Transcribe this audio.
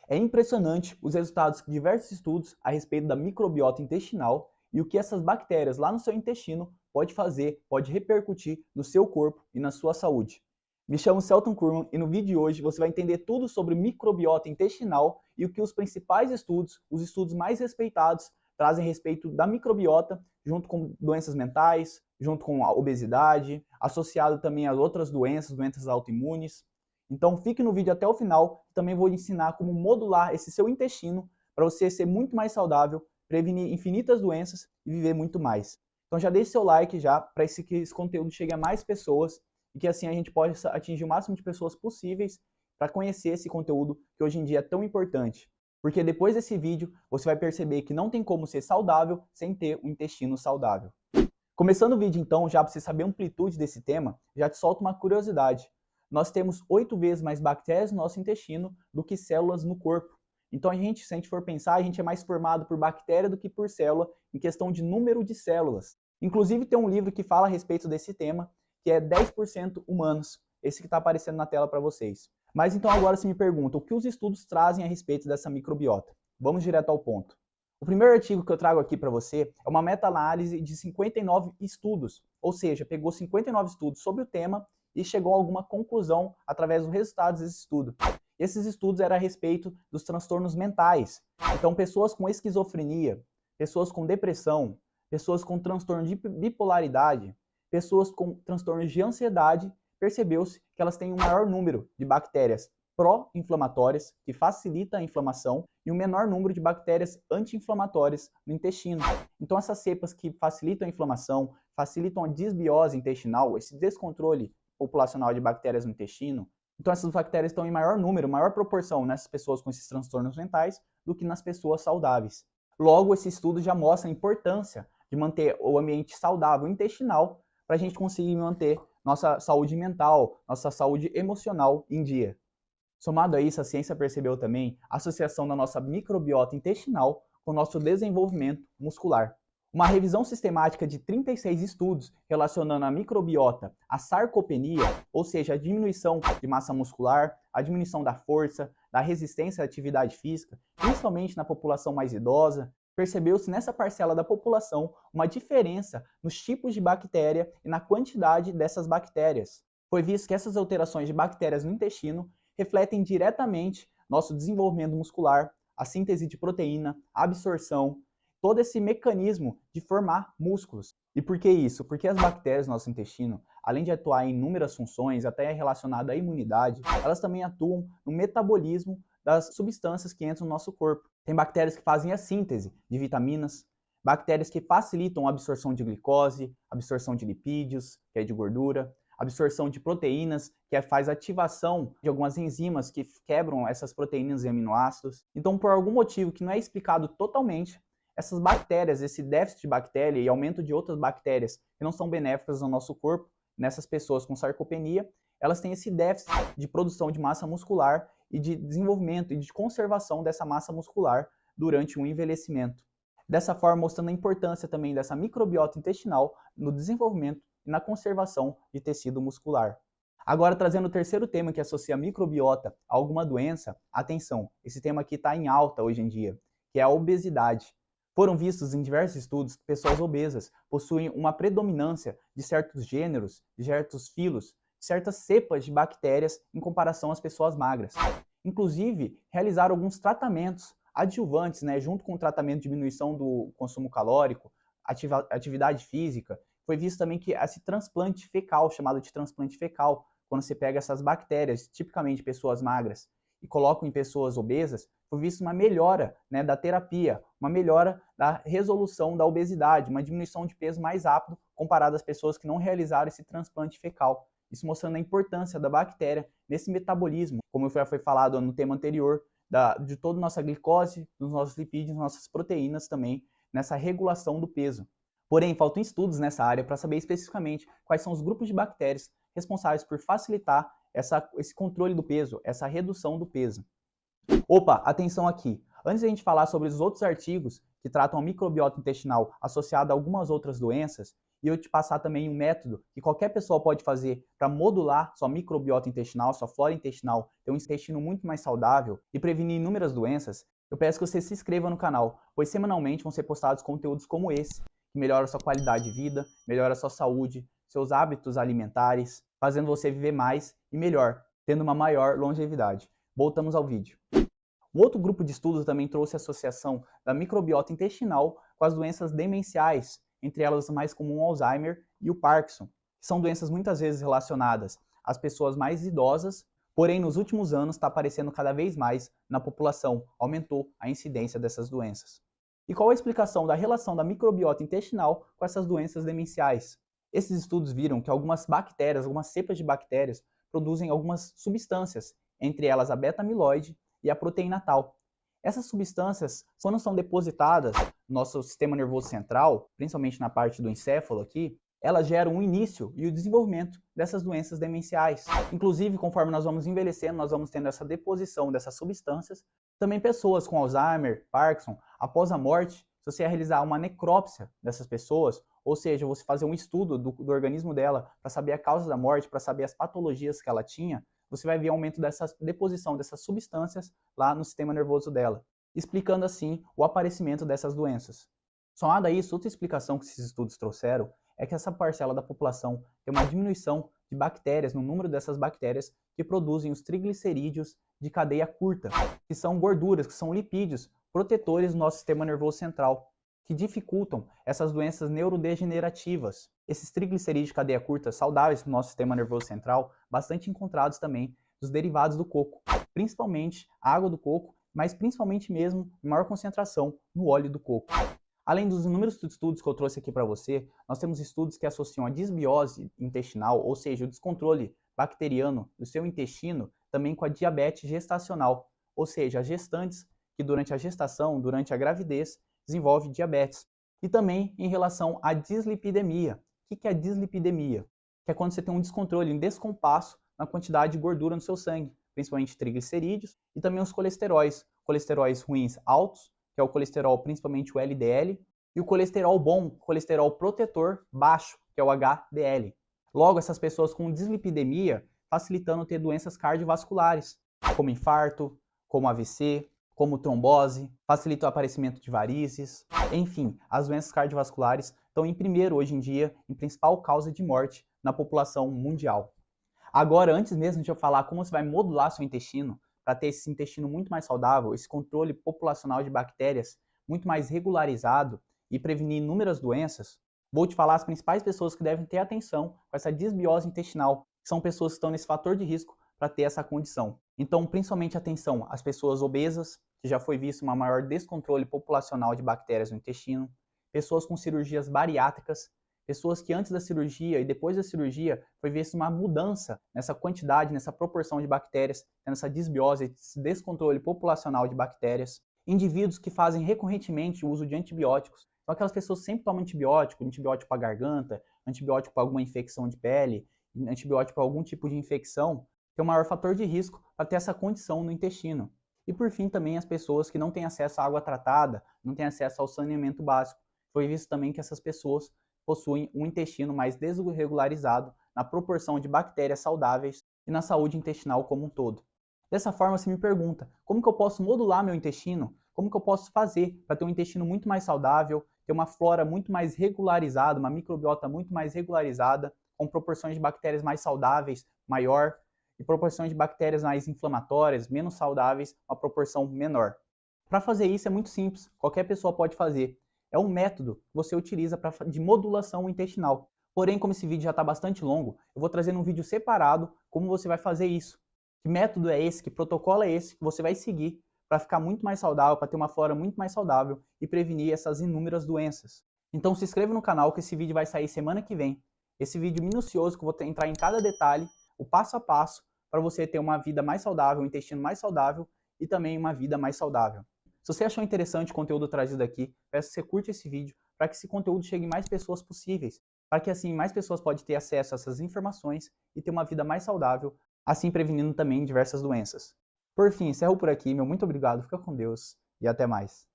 É impressionante os resultados de diversos estudos a respeito da microbiota intestinal e o que essas bactérias lá no seu intestino pode repercutir no seu corpo e na sua saúde. Me chamo Celton Kurman e no vídeo de hoje você vai entender tudo sobre microbiota intestinal e o que os principais estudos, os estudos mais respeitados, trazem a respeito da microbiota, junto com doenças mentais, junto com a obesidade, associado também a outras doenças autoimunes. Então fique no vídeo até o final, também vou ensinar como modular esse seu intestino para você ser muito mais saudável, prevenir infinitas doenças e viver muito mais. Então já deixe seu like já para que esse conteúdo chegue a mais pessoas e que assim a gente possa atingir o máximo de pessoas possíveis para conhecer esse conteúdo que hoje em dia é tão importante. Porque depois desse vídeo você vai perceber que não tem como ser saudável sem ter um intestino saudável. Começando o vídeo então, já para você saber a amplitude desse tema, já te solto uma curiosidade. Nós temos 8 vezes mais bactérias no nosso intestino do que células no corpo. Então se a gente for pensar, a gente é mais formado por bactéria do que por célula em questão de número de células. Inclusive tem um livro que fala a respeito desse tema, que é 10% humanos, esse que está aparecendo na tela para vocês. Mas então agora se me pergunta, o que os estudos trazem a respeito dessa microbiota? Vamos direto ao ponto. O primeiro artigo que eu trago aqui para você é uma meta-análise de 59 estudos, ou seja, pegou 59 estudos sobre o tema e chegou a alguma conclusão através dos resultados desse estudo. Esses estudos eram a respeito dos transtornos mentais. Então, pessoas com esquizofrenia, pessoas com depressão, pessoas com transtorno de bipolaridade, pessoas com transtornos de ansiedade, percebeu-se que elas têm um maior número de bactérias pró-inflamatórias, que facilita a inflamação, e um menor número de bactérias anti-inflamatórias no intestino. Então, essas cepas que facilitam a inflamação, facilitam a disbiose intestinal, esse descontrole populacional de bactérias no intestino, então essas bactérias estão em maior número, maior proporção nessas pessoas com esses transtornos mentais do que nas pessoas saudáveis. Logo, esse estudo já mostra a importância de manter o ambiente saudável intestinal para a gente conseguir manter nossa saúde mental, nossa saúde emocional em dia. Somado a isso, a ciência percebeu também a associação da nossa microbiota intestinal com o nosso desenvolvimento muscular. Uma revisão sistemática de 36 estudos relacionando a microbiota à sarcopenia, ou seja, a diminuição de massa muscular, a diminuição da força, da resistência à atividade física, principalmente na população mais idosa, percebeu-se nessa parcela da população uma diferença nos tipos de bactéria e na quantidade dessas bactérias. Foi visto que essas alterações de bactérias no intestino refletem diretamente nosso desenvolvimento muscular, a síntese de proteína, a absorção, todo esse mecanismo de formar músculos. E por que isso? Porque as bactérias no nosso intestino, além de atuar em inúmeras funções, até relacionadas à imunidade, elas também atuam no metabolismo das substâncias que entram no nosso corpo. Tem bactérias que fazem a síntese de vitaminas, bactérias que facilitam a absorção de glicose, absorção de lipídios, que é de gordura, absorção de proteínas, que faz ativação de algumas enzimas que quebram essas proteínas e aminoácidos. Então, por algum motivo que não é explicado totalmente, essas bactérias, esse déficit de bactéria e aumento de outras bactérias que não são benéficas ao nosso corpo, nessas pessoas com sarcopenia, elas têm esse déficit de produção de massa muscular e de desenvolvimento e de conservação dessa massa muscular durante o envelhecimento. Dessa forma, mostrando a importância também dessa microbiota intestinal no desenvolvimento e na conservação de tecido muscular. Agora, trazendo o terceiro tema que associa a microbiota a alguma doença, atenção, esse tema aqui está em alta hoje em dia, que é a obesidade. Foram vistos em diversos estudos que pessoas obesas possuem uma predominância de certos gêneros, de certos filos, de certas cepas de bactérias em comparação às pessoas magras. Inclusive, realizaram alguns tratamentos adjuvantes, junto com o tratamento de diminuição do consumo calórico, atividade física. Foi visto também que esse transplante fecal, chamado de transplante fecal, quando você pega essas bactérias, tipicamente pessoas magras, e colocam em pessoas obesas, foi visto uma melhora da terapia, uma melhora da resolução da obesidade, uma diminuição de peso mais rápido comparado às pessoas que não realizaram esse transplante fecal. Isso mostrando a importância da bactéria nesse metabolismo, como já foi falado no tema anterior, de toda a nossa glicose, dos nossos lipídios, nossas proteínas também, nessa regulação do peso. Porém, faltam estudos nessa área para saber especificamente quais são os grupos de bactérias responsáveis por facilitar esse controle do peso, essa redução do peso. Opa, atenção aqui! Antes de a gente falar sobre os outros artigos que tratam a microbiota intestinal associada a algumas outras doenças, e eu te passar também um método que qualquer pessoa pode fazer para modular sua microbiota intestinal, sua flora intestinal, ter um intestino muito mais saudável e prevenir inúmeras doenças, eu peço que você se inscreva no canal, pois semanalmente vão ser postados conteúdos como esse, que melhora a sua qualidade de vida, melhora a sua saúde, seus hábitos alimentares, fazendo você viver mais e melhor, tendo uma maior longevidade. Voltamos ao vídeo. Um outro grupo de estudos também trouxe a associação da microbiota intestinal com as doenças demenciais, entre elas a mais comum o Alzheimer e o Parkinson, que são doenças muitas vezes relacionadas às pessoas mais idosas, porém nos últimos anos está aparecendo cada vez mais na população, aumentou a incidência dessas doenças. E qual a explicação da relação da microbiota intestinal com essas doenças demenciais? Esses estudos viram que algumas bactérias, algumas cepas de bactérias, produzem algumas substâncias, entre elas a beta-amiloide e a proteína tal. Essas substâncias, quando são depositadas no nosso sistema nervoso central, principalmente na parte do encéfalo aqui, elas geram o início e o desenvolvimento dessas doenças demenciais. Inclusive, conforme nós vamos envelhecendo, nós vamos tendo essa deposição dessas substâncias. Também pessoas com Alzheimer, Parkinson, após a morte, se você realizar uma necrópsia dessas pessoas, ou seja, você fazer um estudo do organismo dela para saber a causa da morte, para saber as patologias que ela tinha, você vai ver aumento dessa deposição dessas substâncias lá no sistema nervoso dela, explicando assim o aparecimento dessas doenças. Somado a isso, outra explicação que esses estudos trouxeram é que essa parcela da população tem uma diminuição de bactérias, no número dessas bactérias que produzem os triglicerídeos de cadeia curta, que são gorduras, que são lipídios protetores do nosso sistema nervoso central, que dificultam essas doenças neurodegenerativas. Esses triglicerídeos de cadeia curta saudáveis no nosso sistema nervoso central, bastante encontrados também dos derivados do coco, principalmente a água do coco, mas principalmente mesmo em maior concentração no óleo do coco. Além dos inúmeros estudos que eu trouxe aqui para você, nós temos estudos que associam a disbiose intestinal, ou seja, o descontrole bacteriano do seu intestino, também com a diabetes gestacional, ou seja, as gestantes que durante a gestação, durante a gravidez, desenvolvem diabetes. E também em relação à dislipidemia. O que é a dislipidemia? Que é quando você tem um descontrole, um descompasso na quantidade de gordura no seu sangue, principalmente triglicerídeos e também os colesteróis ruins altos, que é o colesterol, principalmente o LDL, e o colesterol bom, colesterol protetor baixo, que é o HDL. Logo, essas pessoas com dislipidemia facilitando ter doenças cardiovasculares, como infarto, como AVC, como trombose, facilita o aparecimento de varizes, enfim, as doenças cardiovasculares estão em primeiro hoje em dia, em principal causa de morte na população mundial. Agora, antes mesmo de eu falar como você vai modular seu intestino, para ter esse intestino muito mais saudável, esse controle populacional de bactérias muito mais regularizado e prevenir inúmeras doenças, vou te falar as principais pessoas que devem ter atenção com essa disbiose intestinal, que são pessoas que estão nesse fator de risco para ter essa condição. Então, principalmente atenção às pessoas obesas, que já foi visto uma maior descontrole populacional de bactérias no intestino, pessoas com cirurgias bariátricas, pessoas que antes da cirurgia e depois da cirurgia foi vista uma mudança nessa quantidade, nessa proporção de bactérias, tendo essa disbiose, esse descontrole populacional de bactérias, indivíduos que fazem recorrentemente o uso de antibióticos. Então, aquelas pessoas sempre tomam antibiótico para a garganta, antibiótico para alguma infecção de pele, antibiótico para algum tipo de infecção, tem um maior fator de risco para ter essa condição no intestino. E por fim também as pessoas que não têm acesso à água tratada, não têm acesso ao saneamento básico. Foi visto também que essas pessoas possuem um intestino mais desregularizado na proporção de bactérias saudáveis e na saúde intestinal como um todo. Dessa forma você me pergunta, como que eu posso modular meu intestino? Como que eu posso fazer para ter um intestino muito mais saudável, ter uma flora muito mais regularizada, uma microbiota muito mais regularizada, com proporções de bactérias mais saudáveis, maior, e proporções de bactérias mais inflamatórias, menos saudáveis, uma proporção menor. Para fazer isso é muito simples, qualquer pessoa pode fazer. É um método que você utiliza de modulação intestinal. Porém, como esse vídeo já está bastante longo, eu vou trazer um vídeo separado como você vai fazer isso. Que método é esse, que protocolo é esse que você vai seguir para ficar muito mais saudável, para ter uma flora muito mais saudável e prevenir essas inúmeras doenças. Então se inscreva no canal que esse vídeo vai sair semana que vem. Esse vídeo minucioso que eu vou entrar em cada detalhe, o passo a passo, para você ter uma vida mais saudável, um intestino mais saudável e também uma vida mais saudável. Se você achou interessante o conteúdo trazido aqui, peço que você curta esse vídeo para que esse conteúdo chegue em mais pessoas possíveis, para que assim mais pessoas possam ter acesso a essas informações e ter uma vida mais saudável, assim prevenindo também diversas doenças. Por fim, encerro por aqui, meu muito obrigado, fica com Deus e até mais.